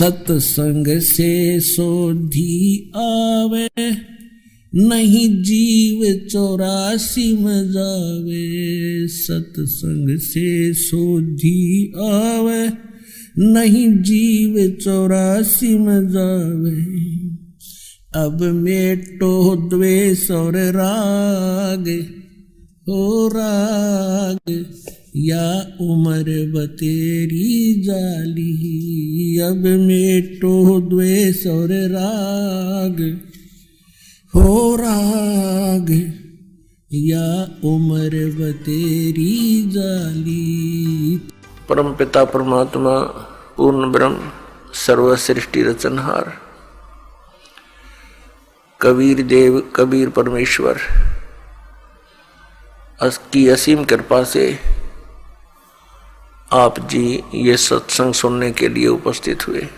सत्संग से सोधी आवे, नहीं जीव 84 में जावे। सत्संग से सोधी आवे, नहीं जीव 84 में जावे। अब मेटो द्वेष और राग, हो राग या उम्र बतेरी जाली। अब मेटो द्वेष और राग, हो राग या उम्र बतेरी जाली। परम पिता परमात्मा पूर्ण ब्रह्म सर्व सृष्टि रचनहार कबीर देव कबीर परमेश्वर की असीम कृपा से आप जी ये सत्संग सुनने के लिए उपस्थित हुए।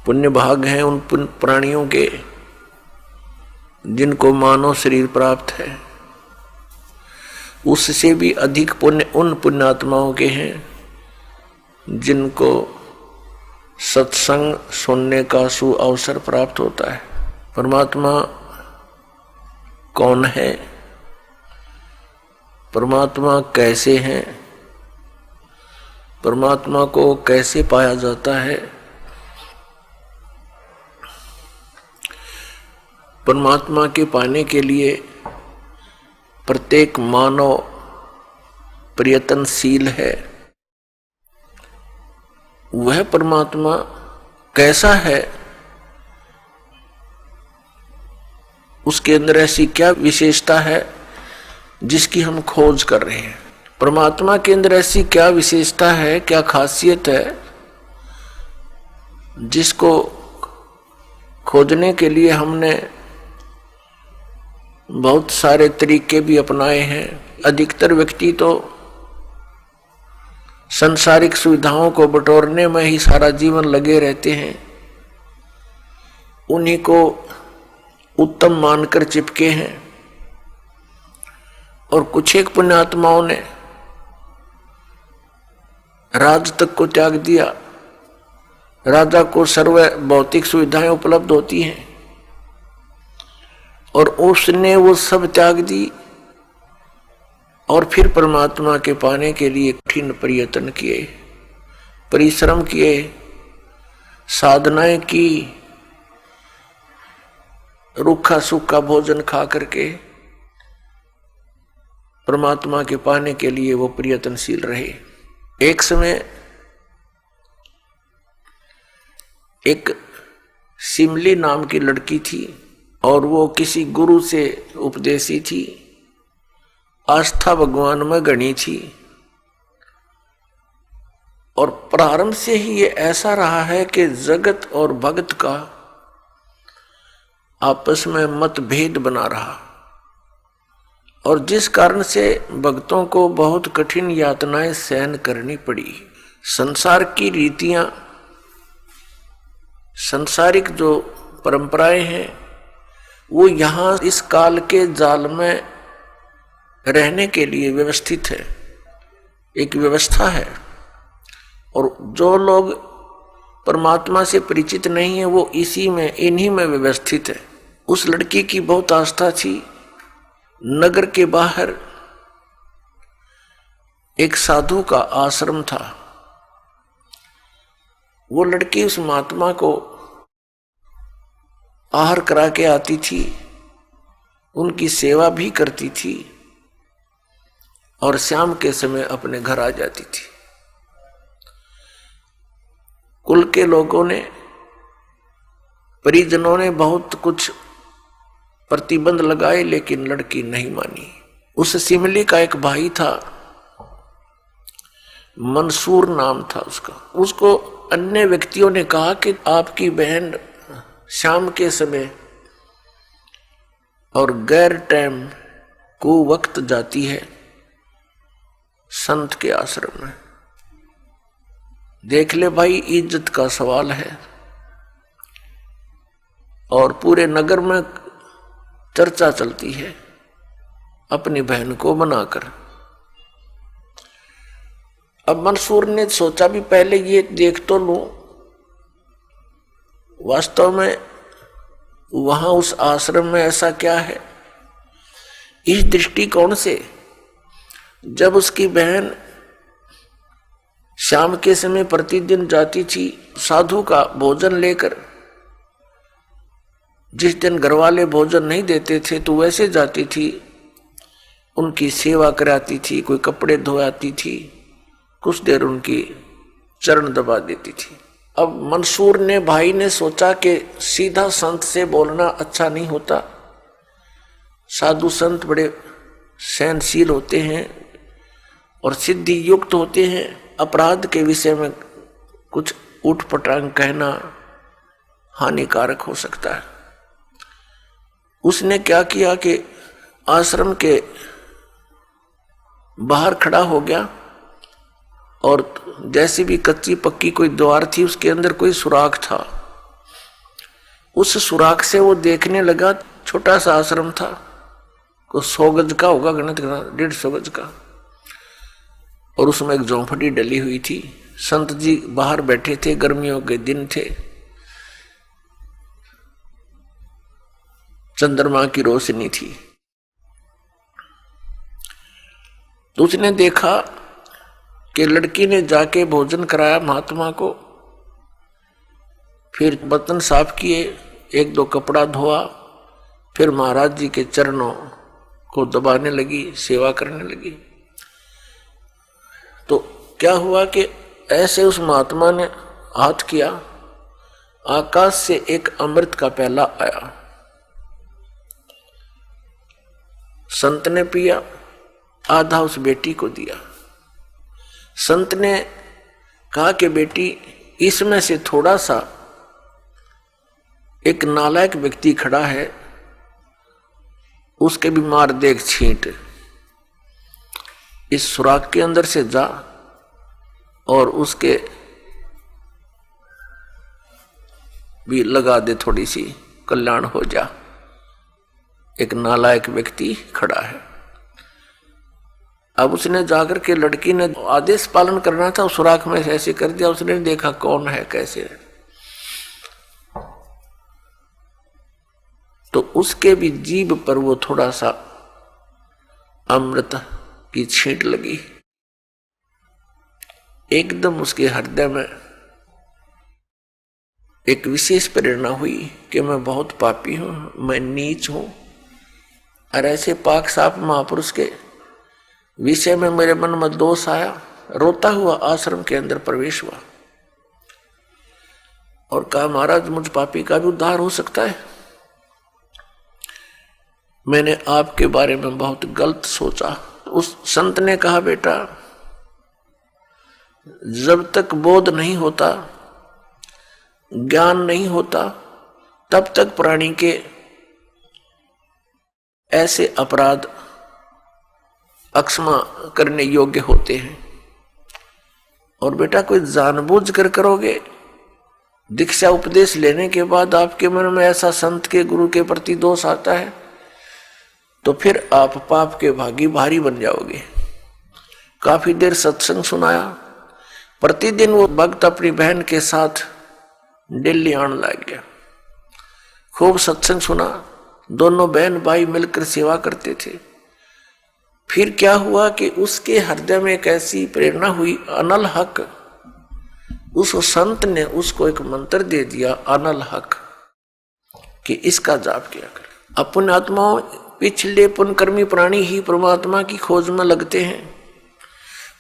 पुण्य भाग हैं उन प्राणियों के जिनको मानव शरीर प्राप्त है। उससे भी अधिक पुण्य उन पुण्यात्माओं के हैं जिनको सत्संग सुनने का सु अवसर प्राप्त होता है। परमात्मा कौन है, परमात्मा कैसे हैं, परमात्मा को कैसे पाया जाता है, परमात्मा के पाने के लिए प्रत्येक मानव प्रयत्नशील है। वह परमात्मा कैसा है, उसके अंदर ऐसी क्या विशेषता है जिसकी हम खोज कर रहे हैं। परमात्मा के अंदर ऐसी क्या विशेषता है, क्या खासियत है जिसको खोजने के लिए हमने बहुत सारे तरीके भी अपनाए हैं। अधिकतर व्यक्ति तो संसारिक सुविधाओं को बटोरने में ही सारा जीवन लगे रहते हैं, उन्हीं को उत्तम मानकर चिपके हैं। और कुछ एक पुण्यात्माओं ने राज तक को त्याग दिया। राजा को सर्व भौतिक सुविधाएं उपलब्ध होती हैं और उसने वो सब त्याग दी और फिर परमात्मा के पाने के लिए कठिन प्रयत्न किए, परिश्रम किए, साधनाएं की, रूखा सूखा भोजन खा करके परमात्मा के पाने के लिए वो प्रयत्नशील रहे। एक समय एक सिमली नाम की लड़की थी और वो किसी गुरु से उपदेशी थी, आस्था भगवान में गणी थी। और प्रारंभ से ही ये ऐसा रहा है कि जगत और भगत का आपस में मतभेद बना रहा और जिस कारण से भक्तों को बहुत कठिन यातनाएं सहन करनी पड़ी। संसार की रीतियां, संसारिक जो परंपराएं हैं वो यहाँ इस काल के जाल में रहने के लिए व्यवस्थित है, एक व्यवस्था है। और जो लोग परमात्मा से परिचित नहीं है वो इसी में, इन्हीं में व्यवस्थित है। उस लड़की की बहुत आस्था थी। नगर के बाहर एक साधु का आश्रम था। वो लड़की उस महात्मा को आहार करा के आती थी, उनकी सेवा भी करती थी और शाम के समय अपने घर आ जाती थी। कुल के लोगों ने, परिजनों ने बहुत कुछ प्रतिबंध लगाए लेकिन लड़की नहीं मानी। उस सिमली का एक भाई था, मंसूर नाम था उसका। उसको अन्य व्यक्तियों ने कहा कि आपकी बहन शाम के समय और गैर टाइम को वक्त जाती है संत के आश्रम में। देख ले भाई, इज्जत का सवाल है। और पूरे नगर में चर्चा चलती है अपनी बहन को बनाकर। अब मंसूर ने सोचा भी पहले ये देख तो लूं वास्तव में वहां उस आश्रम में ऐसा क्या है। इस दृष्टिकोण से जब उसकी बहन शाम के समय प्रतिदिन जाती थी साधु का भोजन लेकर, जिस दिन घर वाले भोजन नहीं देते थे तो वैसे जाती थी, उनकी सेवा कराती थी, कोई कपड़े धोआती थी, कुछ देर उनकी चरण दबा देती थी। अब मंसूर ने भाई ने सोचा कि सीधा संत से बोलना अच्छा नहीं होता, साधु संत बड़े सहनशील होते हैं और सिद्धि युक्त होते हैं, अपराध के विषय में कुछ उठपटांग कहना हानिकारक हो सकता है। उसने क्या किया कि आश्रम के बाहर खड़ा हो गया और जैसी भी कच्ची पक्की कोई द्वार थी उसके अंदर कोई सुराख था, उस सुराख से वो देखने लगा। छोटा सा आश्रम था, को 100 गज का होगा, गणित करना 150 गज का, और उसमें एक झोंपड़ी डली हुई थी। संत जी बाहर बैठे थे, गर्मियों के दिन थे, चंद्रमा की रोशनी थी। तो उसने देखा कि लड़की ने जाके भोजन कराया महात्मा को, फिर बर्तन साफ किए, 1-2 कपड़ा धोआ, फिर महाराज जी के चरणों को दबाने लगी, सेवा करने लगी। तो क्या हुआ कि ऐसे उस महात्मा ने हाथ किया, आकाश से एक अमृत का प्याला आया, संत ने पिया, आधा उस बेटी को दिया। संत ने कहा कि बेटी इसमें से थोड़ा सा, एक नालायक व्यक्ति खड़ा है, उसके भी मार देख छींट, इस सुराख के अंदर से जा और उसके भी लगा दे, थोड़ी सी कल्याण हो जा, एक नालायक व्यक्ति खड़ा है। अब उसने जाकर के, लड़की ने आदेश पालन करना था, सुराख में से ऐसे कर दिया, उसने देखा कौन है कैसे है, तो उसके भी जीभ पर वो थोड़ा सा अमृत की छींट लगी। एकदम उसके हृदय में एक विशेष प्रेरणा हुई कि मैं बहुत पापी हूं, मैं नीच हूं, और ऐसे पाक साफ महापुरुष के विषय में मेरे मन में दोष आया। रोता हुआ आश्रम के अंदर प्रवेश हुआ और कहा, महाराज मुझ पापी का भी उद्धार हो सकता है। मैंने आपके बारे में बहुत गलत सोचा। उस संत ने कहा, बेटा जब तक बोध नहीं होता, ज्ञान नहीं होता, तब तक प्राणी के ऐसे अपराध अक्षमा करने योग्य होते हैं। और बेटा कोई जानबूझ कर करोगे, दीक्षा उपदेश लेने के बाद आपके मन में ऐसा संत के गुरु के प्रति दोष आता है, तो फिर आप पाप के भागी भारी बन जाओगे। काफी देर सत्संग सुनाया, प्रतिदिन वो भक्त अपनी बहन के साथ दिल्ली आने लग गया, खूब सत्संग सुना, दोनों बहन भाई मिलकर सेवा करते थे। फिर क्या हुआ कि उसके हृदय में एक ऐसी प्रेरणा हुई, अनल हक, उस संत ने उसको एक मंत्र दे दिया, अनल हक, कि इसका जाप किया कर। अपन आत्माओं, पिछले पुण्यकर्मी प्राणी ही परमात्मा की खोज में लगते हैं,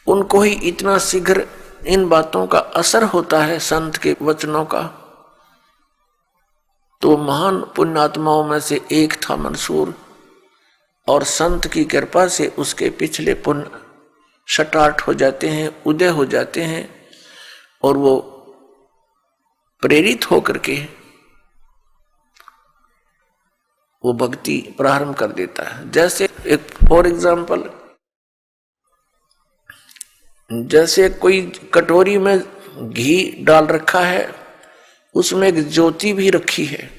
उनको ही इतना शीघ्र इन बातों का असर होता है, संत के वचनों का। तो महान पुण्यात्माओं में से एक था मंसूर, और संत की कृपा से उसके पिछले पुण्य शटार्ट हो जाते हैं, उदय हो जाते हैं, और वो प्रेरित होकर के वो भक्ति प्रारंभ कर देता है। जैसे एक फॉर एग्जाम्पल, जैसे कोई कटोरी में घी डाल रखा है, उसमें एक ज्योति भी रखी है,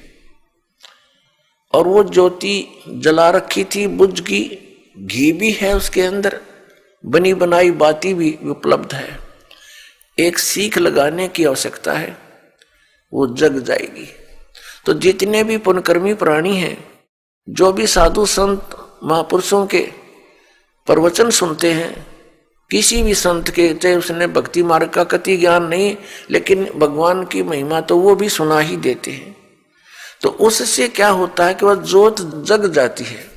और वो ज्योति जला रखी थी, बुझ गई, घी भी है उसके अंदर, बनी बनाई बातें भी उपलब्ध है। एक सीख लगाने की आवश्यकता है, वो जग जाएगी। तो जितने भी पुण्यकर्मी प्राणी हैं, जो भी साधु संत महापुरुषों के प्रवचन सुनते हैं, किसी भी संत के, चाहे उसने भक्ति मार्ग का कति ज्ञान नहीं, लेकिन भगवान की महिमा तो वो भी सुना ही देते हैं। तो उससे क्या होता है कि वह ज्योत जग जाती है।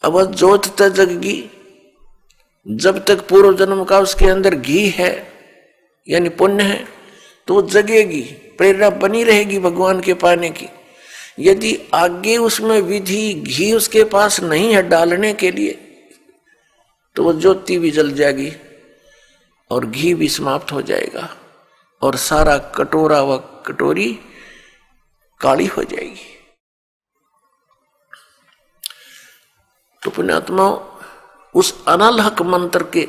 अब वह ज्योत तक जगगी जब तक पूर्व जन्म का उसके अंदर घी है, यानी पुण्य है, तो वो जगेगी, प्रेरणा बनी रहेगी भगवान के पाने की। यदि आगे उसमें विधि घी उसके पास नहीं है डालने के लिए, तो वो ज्योति भी जल जाएगी और घी भी समाप्त हो जाएगा और सारा कटोरा व कटोरी काली हो जाएगी। तो पुण्यात्मा उस अनल हक मंत्र के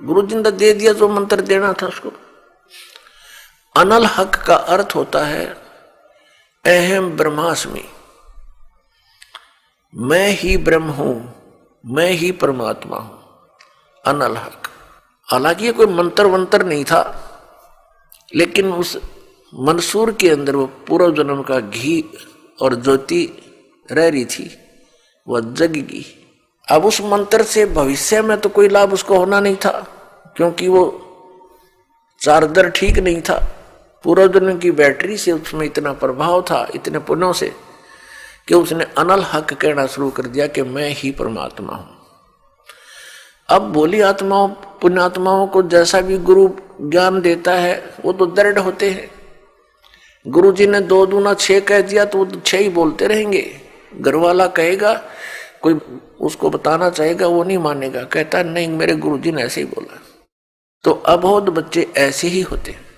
गुरु जी ने दे दिया, जो मंत्र देना था उसको। अनल हक का अर्थ होता है अहम ब्रह्मास्मि, मैं ही ब्रह्म हूं, मैं ही परमात्मा हूं, अनल हक। हालांकि ये कोई मंत्र वंत्र नहीं था, लेकिन उस मंसूर के अंदर वो पूर्व जन्म का घी और ज्योति रह रही थी, वह जगगी। अब उस मंत्र से भविष्य में तो कोई लाभ उसको होना नहीं था, क्योंकि वो चार्जर ठीक नहीं था। पूर्व जन्म की बैटरी से उसमें इतना प्रभाव था, इतने पुण्यों से, कि उसने अनल हक कहना शुरू कर दिया कि मैं ही परमात्मा हूं। अब भोली आत्माओं पुण्यात्माओं को जैसा भी गुरु ज्ञान देता है, वो तो दृढ़ होते हैं। गुरु जी ने 2 दूना 6 कह दिया तो वो 6 ही बोलते रहेंगे। घर वाला कहेगा, कोई उसको बताना चाहेगा, वो नहीं मानेगा, कहता नहीं मेरे गुरु जी ने ऐसे ही बोला। तो अबोध बच्चे ऐसे ही होते हैं।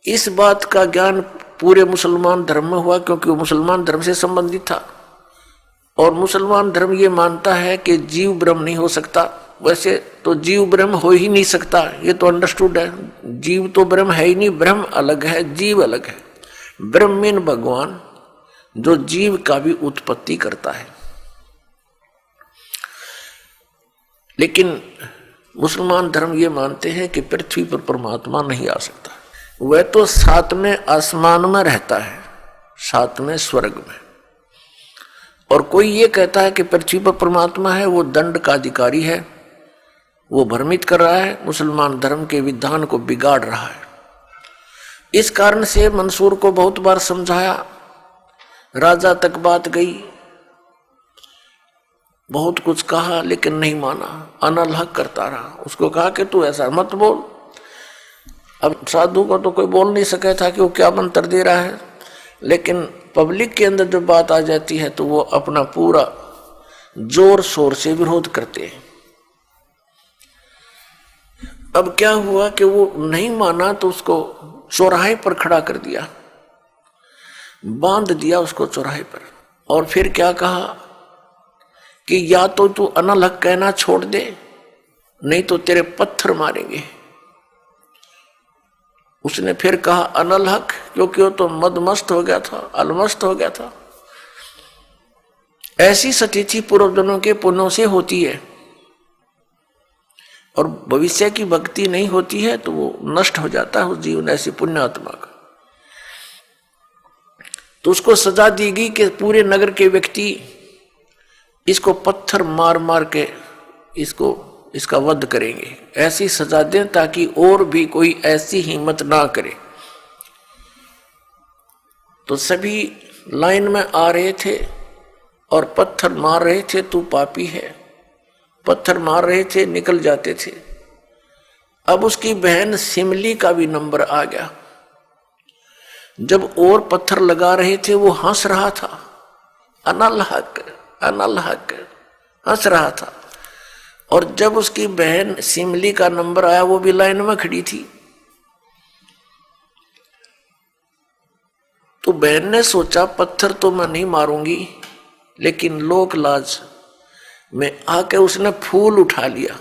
इस बात का ज्ञान पूरे मुसलमान धर्म में हुआ, क्योंकि वो मुसलमान धर्म से संबंधित था। और मुसलमान धर्म ये मानता है कि जीव ब्रह्म नहीं हो सकता। वैसे तो जीव ब्रह्म हो ही नहीं सकता, ये तो अंडरस्टूड है। जीव तो ब्रह्म है ही नहीं, ब्रह्म अलग है, जीव अलग है। ब्रह्म मीन भगवान, जो जीव का भी उत्पत्ति करता है। लेकिन मुसलमान धर्म ये मानते हैं कि पृथ्वी पर परमात्मा नहीं आ सकता। वह तो 7वें आसमान में रहता है, 7वें स्वर्ग में। और कोई ये कहता है कि पृथ्वी पर परमात्मा है, वो दंड का अधिकारी है, वो भ्रमित कर रहा है, मुसलमान धर्म के विधान को बिगाड़ रहा है। इस कारण से मंसूर को बहुत बार समझाया, राजा तक बात गई, बहुत कुछ कहा, लेकिन नहीं माना, अनल हक करता रहा। उसको कहा कि तू ऐसा मत बोल। अब साधु को तो कोई बोल नहीं सके था कि वो क्या मंत्र दे रहा है, लेकिन पब्लिक के अंदर जब बात आ जाती है तो वो अपना पूरा जोर शोर से विरोध करते हैं। अब क्या हुआ कि वो नहीं माना, तो उसको चौराहे पर खड़ा कर दिया, बांध दिया उसको चौराहे पर। और फिर क्या कहा कि या तो तू अनल हक कहना छोड़ दे, नहीं तो तेरे पत्थर मारेंगे। उसने फिर कहा अनल हक, क्योंकि वो तो मदमस्त हो गया था, अलमस्त हो गया था। ऐसी स्थिति पूर्वजन्मों के पुण्यों से होती है, और भविष्य की भक्ति नहीं होती है तो वो नष्ट हो जाता है उस जीवन, ऐसी पुण्य आत्मा का। तो उसको सजा दी गई कि पूरे नगर के व्यक्ति इसको पत्थर मार मार के इसका वध करेंगे। ऐसी सजा दें ताकि और भी कोई ऐसी हिम्मत ना करे। तो सभी लाइन में आ रहे थे और पत्थर मार रहे थे, तू पापी है, पत्थर मार रहे थे, निकल जाते थे। अब उसकी बहन सिमली का भी नंबर आ गया। जब और पत्थर लगा रहे थे वो हंस रहा था, अनल हक अनल हक हंस रहा था। और जब उसकी बहन सिमली का नंबर आया, वो भी लाइन में खड़ी थी। तो बहन ने सोचा पत्थर तो मैं नहीं मारूंगी, लेकिन लोक लाज में आके उसने फूल उठा लिया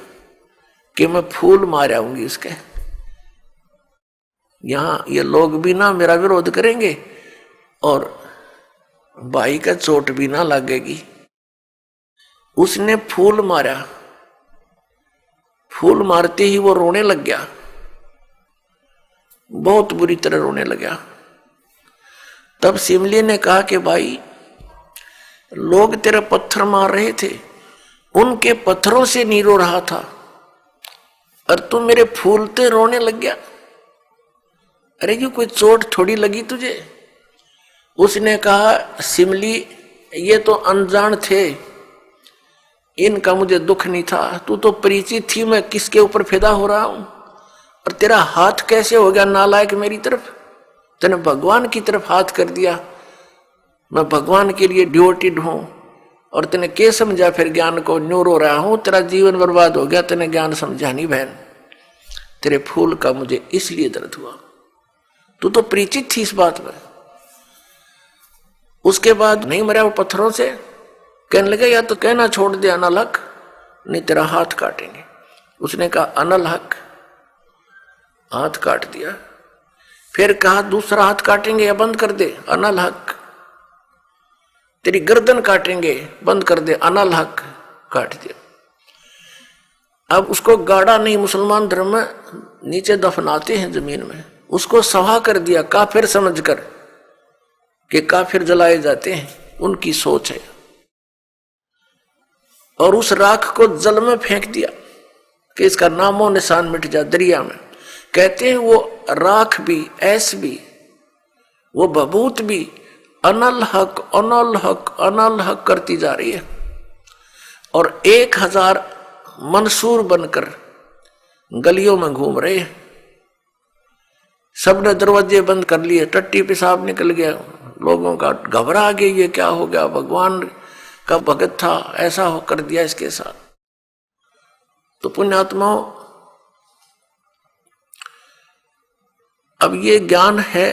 कि मैं फूल मार आऊंगी उसके। यहां ये लोग भी ना मेरा विरोध करेंगे और भाई का चोट भी ना लगेगी। उसने फूल मारा, फूल मारते ही वो रोने लग गया, बहुत बुरी तरह रोने लगा। तब शिमली ने कहा कि भाई, लोग तेरे पत्थर मार रहे थे, उनके पत्थरों से नहीं रो रहा था, और तू मेरे फूलते रोने लग गया। अरे ये कोई चोट थोड़ी लगी तुझे? उसने कहा, शिमली ये तो अनजान थे, इनका मुझे दुख नहीं था, तू तो परिचित थी मैं किसके ऊपर फिदा हो रहा हूं, और तेरा हाथ कैसे हो गया नालायक मेरी तरफ? तूने भगवान की तरफ हाथ कर दिया, मैं भगवान के लिए डिवोटेड हूं, और तूने क्या समझा फिर ज्ञान को? न्यू रो रहा हूं, तेरा जीवन बर्बाद हो गया, तूने ज्ञान समझा नहीं बहन, तेरे फूल का मुझे इसलिए दर्द हुआ, तू तो परिचित थी इस बात में। उसके बाद नहीं मरा वो पत्थरों से, कहने लगे या तो कहना छोड़ दे अनल हक, नहीं तेरा हाथ काटेंगे। उसने कहा अनल हक, हाथ काट दिया। फिर कहा दूसरा हाथ काटेंगे या बंद कर दे, अनल हक। तेरी गर्दन काटेंगे, बंद कर दे, अनल हक, काट दिया। अब उसको गाड़ा नहीं, मुसलमान धर्म में नीचे दफनाते हैं जमीन में, उसको सवा कर दिया काफिर समझकर कि काफिर जलाए जाते हैं, उनकी सोच है। और उस राख को जल में फेंक दिया कि इसका नामो निशान मिट जा दरिया में। कहते हैं वो राख भी, ऐस भी, वो बबूत भी अनल हक अनल हक अनल हक करती जा रही है। और 1000 मंसूर बनकर गलियों में घूम रहे हैं। सबने दरवाजे बंद कर लिए, टट्टी पेशाब निकल गया, लोगों का घबरा गया, ये क्या हो गया, भगवान का भगत था, ऐसा हो कर दिया इसके साथ। तो पुण्यात्माओं, अब ये ज्ञान है,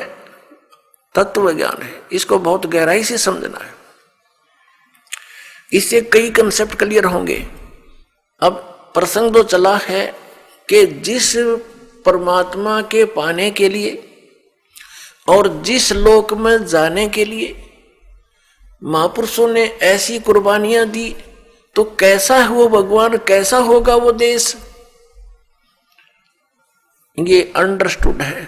तत्व ज्ञान है, इसको बहुत गहराई से समझना है, इससे कई कंसेप्ट क्लियर होंगे। अब प्रसंग तो चला है कि जिस परमात्मा के पाने के लिए और जिस लोक में जाने के लिए महापुरुषों ने ऐसी कुर्बानियां दी, तो कैसा है वो भगवान, कैसा होगा वो देश, ये अंडरस्टूड है।